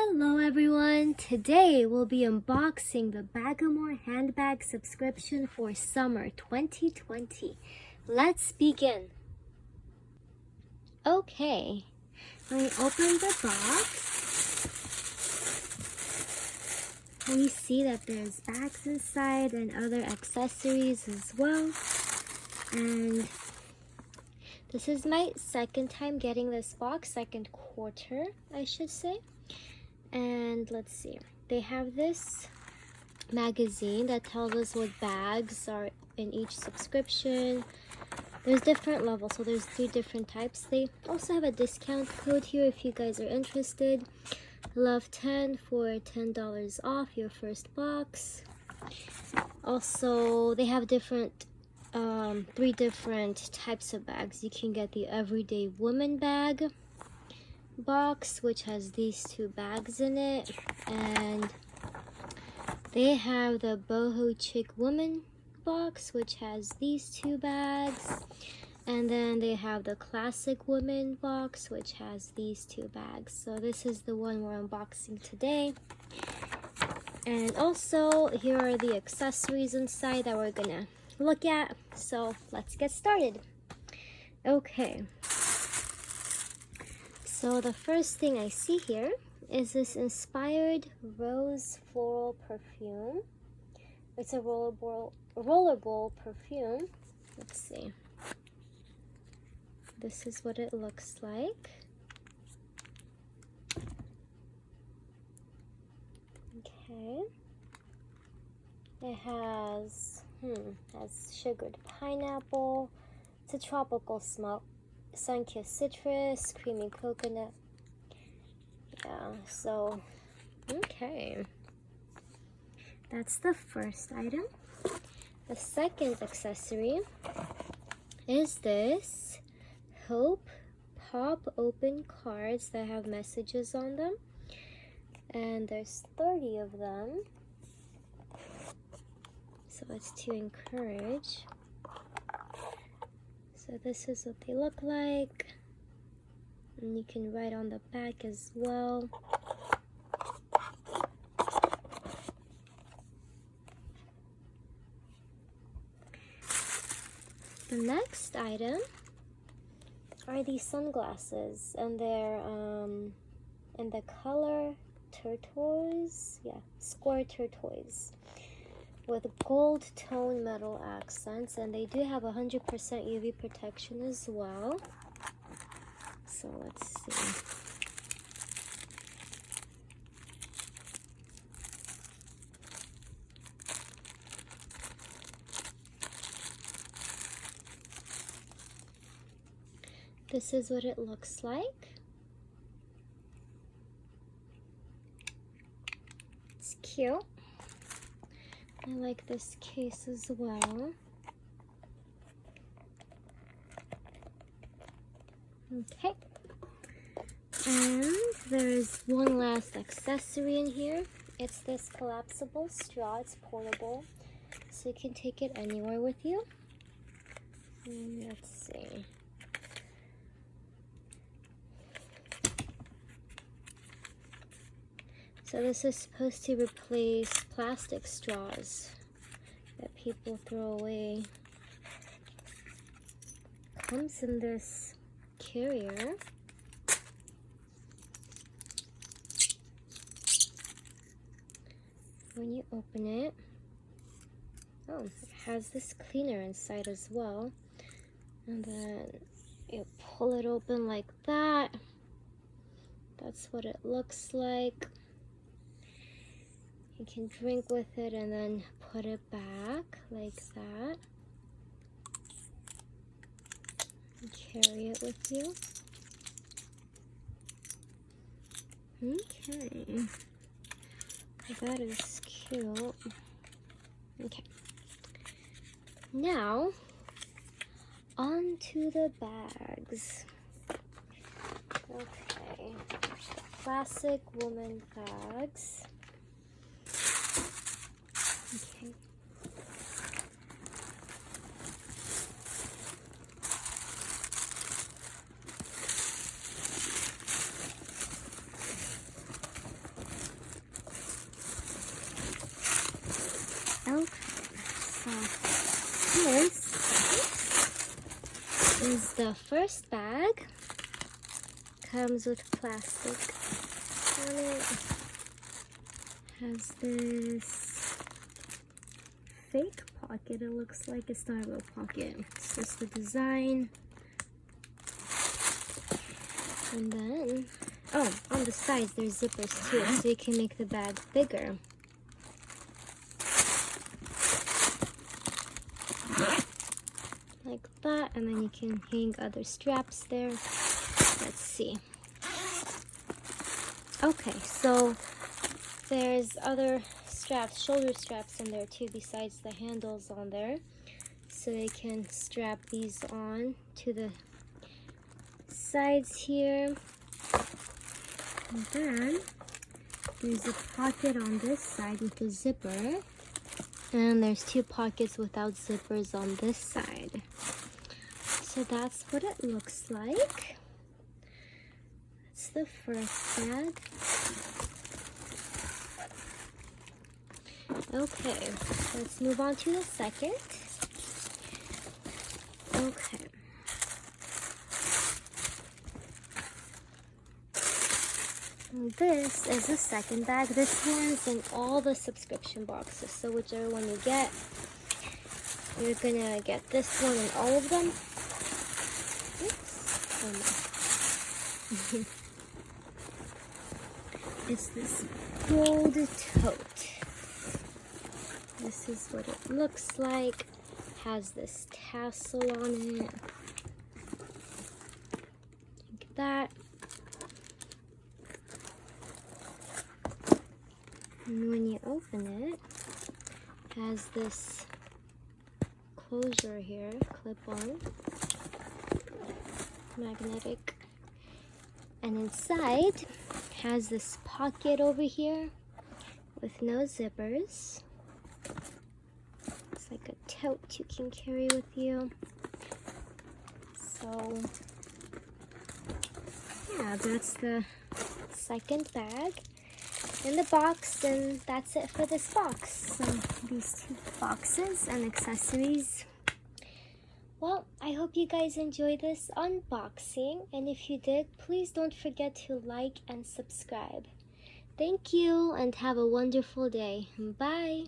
Hello everyone! Today we'll be unboxing the Bagamour Handbag subscription for summer 2020. Let's begin! Okay, when we open the box, we see that there's bags inside and other accessories as well. And this is my second time getting this box, second quarter I should say. And let's see, they have this magazine that tells us what bags are in each subscription. There's different levels, so there's 3 different types. They also have a discount code here if you guys are interested. Love 10 for $10 off your first box. Also, they have different 3 different types of bags. You can get the everyday woman bag box, which has these 2 bags in it, and they have the boho chic woman box, which has these 2 bags, and then they have the classic woman box, which has these 2 bags. So this is the one we're unboxing today. And also here are the accessories inside that we're gonna look at. So let's get started. Okay, so the first thing I see here is this inspired rose floral perfume. It's a rollerball perfume. Let's see. This is what it looks like. Okay. It has sugared pineapple. It's a tropical smell. Sun-kissed citrus, creamy coconut. Yeah, so, okay. That's the first item. The second accessory is this Hope Pop Open cards that have messages on them. And there's 30 of them. So it's to encourage. So this is what they look like, and you can write on the back as well. The next item are these sunglasses, and they're in the color turquoise, square turquoise, with gold tone metal accents, and they do have 100% UV protection as well. So let's see. This is what it looks like. It's cute. I like this case as well. Okay. And there's one last accessory in here. It's this collapsible straw. It's portable, so you can take it anywhere with you. Let's see. So this is supposed to replace plastic straws that people throw away. Comes in this carrier. When you open it, it has this cleaner inside as well. And then you pull it open like that. That's what it looks like. You can drink with it and then put it back like that. And carry it with you. Okay. That is cute. Okay. Now, on to the bags. Okay. Classic woman bags. Okay. The first bag comes with plastic on it. Has this fake pocket. It looks like it's not a real pocket. It's just the design. And then, oh, on the sides there's zippers too, so you can make the bag bigger. Like that, and then you can hang other straps there. Let's see. Okay, so there's other straps, shoulder straps in there too, besides the handles on there. So you can strap these on to the sides here. And then there's a pocket on this side with a zipper. And there's two pockets without zippers on this side. So that's what it looks like. That's the first bag. Okay, let's move on to the second. Okay. This is the second bag. This one's in all the subscription boxes. So whichever one you get, you're gonna get this one in all of them. Oops. Oh no. It's this gold tote. This is what it looks like. Has this tassel on it. Like that. And when you open it, it has this closure here, clip-on, magnetic. And inside has this pocket over here with no zippers. It's like a tote you can carry with you. So yeah, that's the second bag in the box, and that's it for this box. So these two boxes and accessories. Well, I hope you guys enjoyed this unboxing, and if you did, please don't forget to like and subscribe. Thank you, and have a wonderful day. Bye!